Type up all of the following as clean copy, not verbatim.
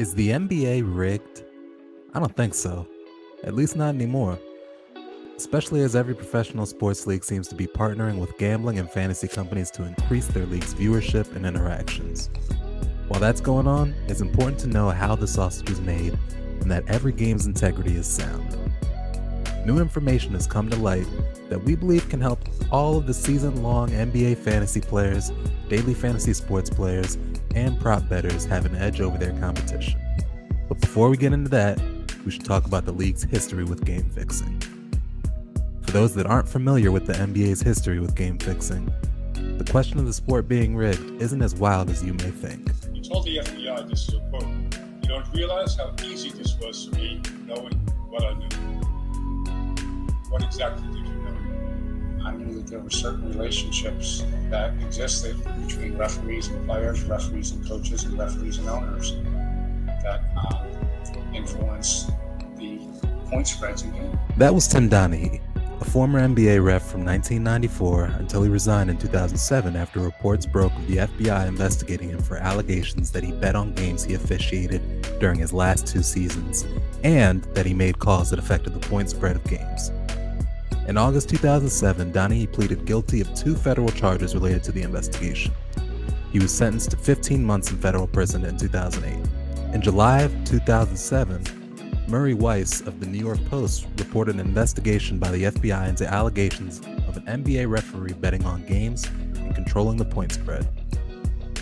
Is the NBA rigged? I don't think so. At least not anymore. Especially as every professional sports league seems to be partnering with gambling and fantasy companies to increase their league's viewership and interactions. While that's going on, it's important to know how the sausage is made and that every game's integrity is sound. New information has come to light that we believe can help all of the season-long NBA fantasy players, daily fantasy sports players, and prop bettors have an edge over their competition. But before we get into that, we should talk about the league's history with game fixing. For those that aren't familiar with the NBA's history with game fixing, the question of the sport being rigged isn't as wild as you may think. You told the FBI, this is a quote, "You don't realize how easy this was for me knowing what I knew." What exactly did you know? I knew that there were certain relationships that existed between referees and players, referees and coaches, and referees and owners that influence the point spreads in games. That was Tim Donaghy, a former NBA ref from 1994 until he resigned in 2007 after reports broke of the FBI investigating him for allegations that he bet on games he officiated during his last 2 seasons, and that he made calls that affected the point spread of games. In August 2007, Donaghy pleaded guilty of 2 federal charges related to the investigation. He was sentenced to 15 months in federal prison in 2008. In July of 2007, Murray Weiss of the New York Post reported an investigation by the FBI into allegations of an NBA referee betting on games and controlling the point spread.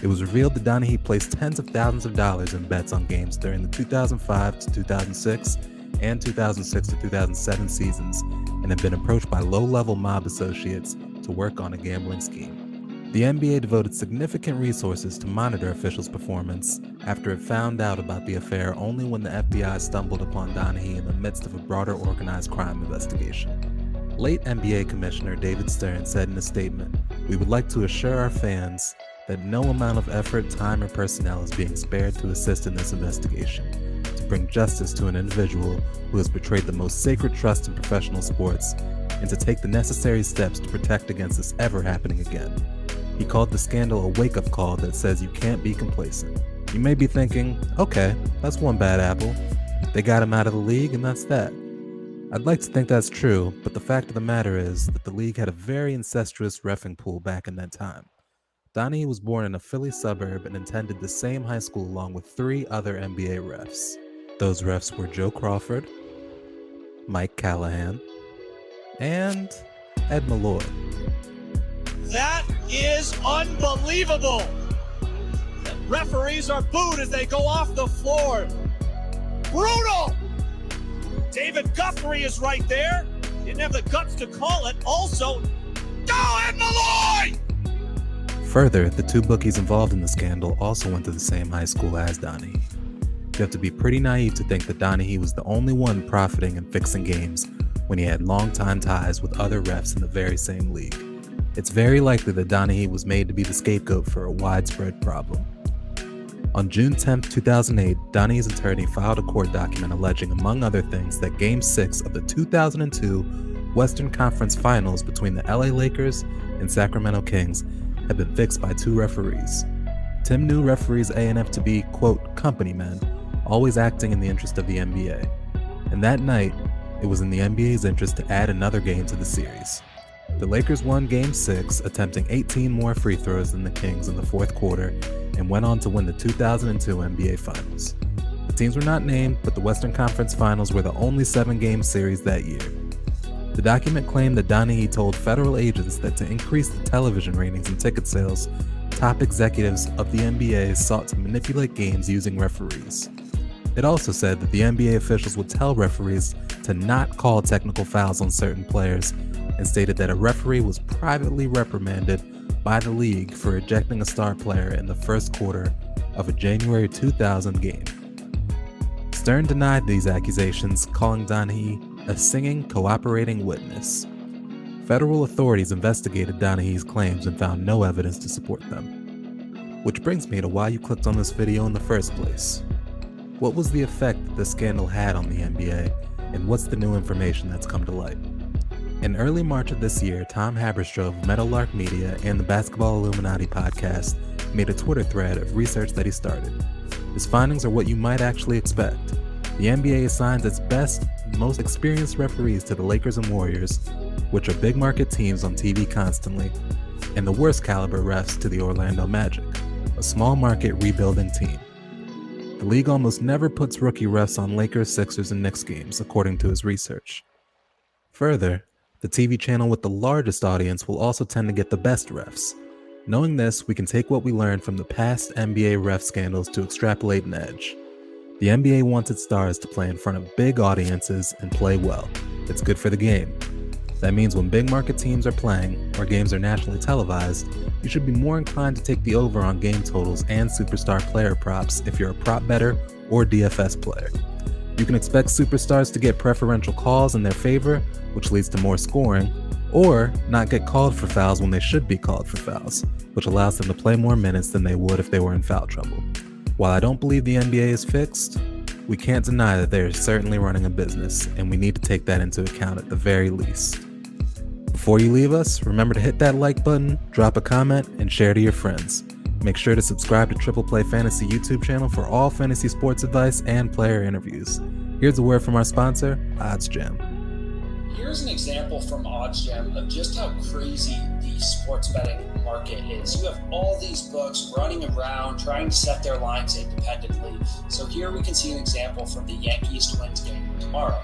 It was revealed that Donaghy placed tens of thousands of dollars in bets on games during the 2005 to 2006 and 2006 to 2007 seasons and had been approached by low-level mob associates to work on a gambling scheme. The NBA devoted significant resources to monitor officials' performance after it found out about the affair only when the FBI stumbled upon Donaghy in the midst of a broader organized crime investigation. Late NBA Commissioner David Stern said in a statement, "We would like to assure our fans that no amount of effort, time, or personnel is being spared to assist in this investigation, to bring justice to an individual who has betrayed the most sacred trust in professional sports, and to take the necessary steps to protect against this ever happening again." He called the scandal a wake-up call that says you can't be complacent. You may be thinking, okay, that's one bad apple. They got him out of the league and that's that. I'd like to think that's true, but the fact of the matter is that the league had a very incestuous reffing pool back in that time. Donaghy was born in a Philly suburb and attended the same high school along with 3 other NBA refs. Those refs were Joe Crawford, Mike Callahan, and Ed Malloy. That is unbelievable! The referees are booed as they go off the floor. Brutal! David Guthrie is right there. Didn't have the guts to call it. Also, go Ed Malloy! Further, the 2 bookies involved in the scandal also went to the same high school as Donaghy. You have to be pretty naive to think that Donaghy was the only one profiting and fixing games when he had longtime ties with other refs in the very same league. It's very likely that Donaghy was made to be the scapegoat for a widespread problem. On June 10, 2008, Donaghy's attorney filed a court document alleging, among other things, that Game 6 of the 2002 Western Conference Finals between the LA Lakers and Sacramento Kings had been fixed by 2 referees. Tim knew referees A&F to be, quote, company men, always acting in the interest of the NBA. And that night, it was in the NBA's interest to add another game to the series. The Lakers won Game 6, attempting 18 more free throws than the Kings in the 4th quarter, and went on to win the 2002 NBA Finals. The teams were not named, but the Western Conference Finals were the only 7-game series that year. The document claimed that Donaghy told federal agents that to increase the television ratings and ticket sales, top executives of the NBA sought to manipulate games using referees. It also said that the NBA officials would tell referees to not call technical fouls on certain players, and stated that a referee was privately reprimanded by the league for ejecting a star player in the 1st quarter of a January 2000 game. Stern denied these accusations, calling Donaghy a singing, cooperating witness. Federal authorities investigated Donaghy's claims and found no evidence to support them. Which brings me to why you clicked on this video in the first place. What was the effect that this scandal had on the NBA, and what's the new information that's come to light? In early March of this year, Tom Haberstroh of Meadowlark Media and the Basketball Illuminati podcast made a Twitter thread of research that he started. The His findings are what you might actually expect. The NBA assigns its best, most experienced referees to the Lakers and Warriors, which are big market teams on TV constantly, and the worst caliber refs to the Orlando Magic, a small market rebuilding team. The league almost never puts rookie refs on Lakers, Sixers, and Knicks games, according to his research. Further, the TV channel with the largest audience will also tend to get the best refs. Knowing this, we can take what we learned from the past NBA ref scandals to extrapolate an edge. The NBA wants its stars to play in front of big audiences and play well. It's good for the game. That means when big market teams are playing, or games are nationally televised, you should be more inclined to take the over on game totals and superstar player props if you're a prop bettor or DFS player. You can expect superstars to get preferential calls in their favor, which leads to more scoring, or not get called for fouls when they should be called for fouls, which allows them to play more minutes than they would if they were in foul trouble. While I don't believe the NBA is fixed, we can't deny that they are certainly running a business, and we need to take that into account at the very least. Before you leave us, remember to hit that like button, drop a comment, and share to your friends. Make sure to subscribe to Triple Play Fantasy YouTube channel for all fantasy sports advice and player interviews. Here's a word from our sponsor, OddsJam. Here's an example from OddsJam of just how crazy the sports betting market is. You have all these books running around trying to set their lines independently. So here we can see an example from the Yankees-Twins game tomorrow.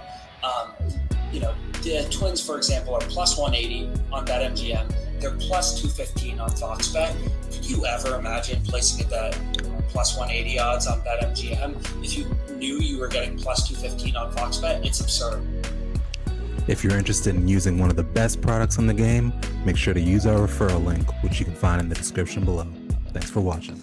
The Twins, for example, are plus 180 on BetMGM. They're plus 215 on Fox Bet. Could you ever imagine placing at the plus 180 odds on BetMGM if you knew you were getting plus 215 on Fox Bet? It's absurd. If you're interested in using one of the best products in the game, make sure to use our referral link, which you can find in the description below. Thanks for watching.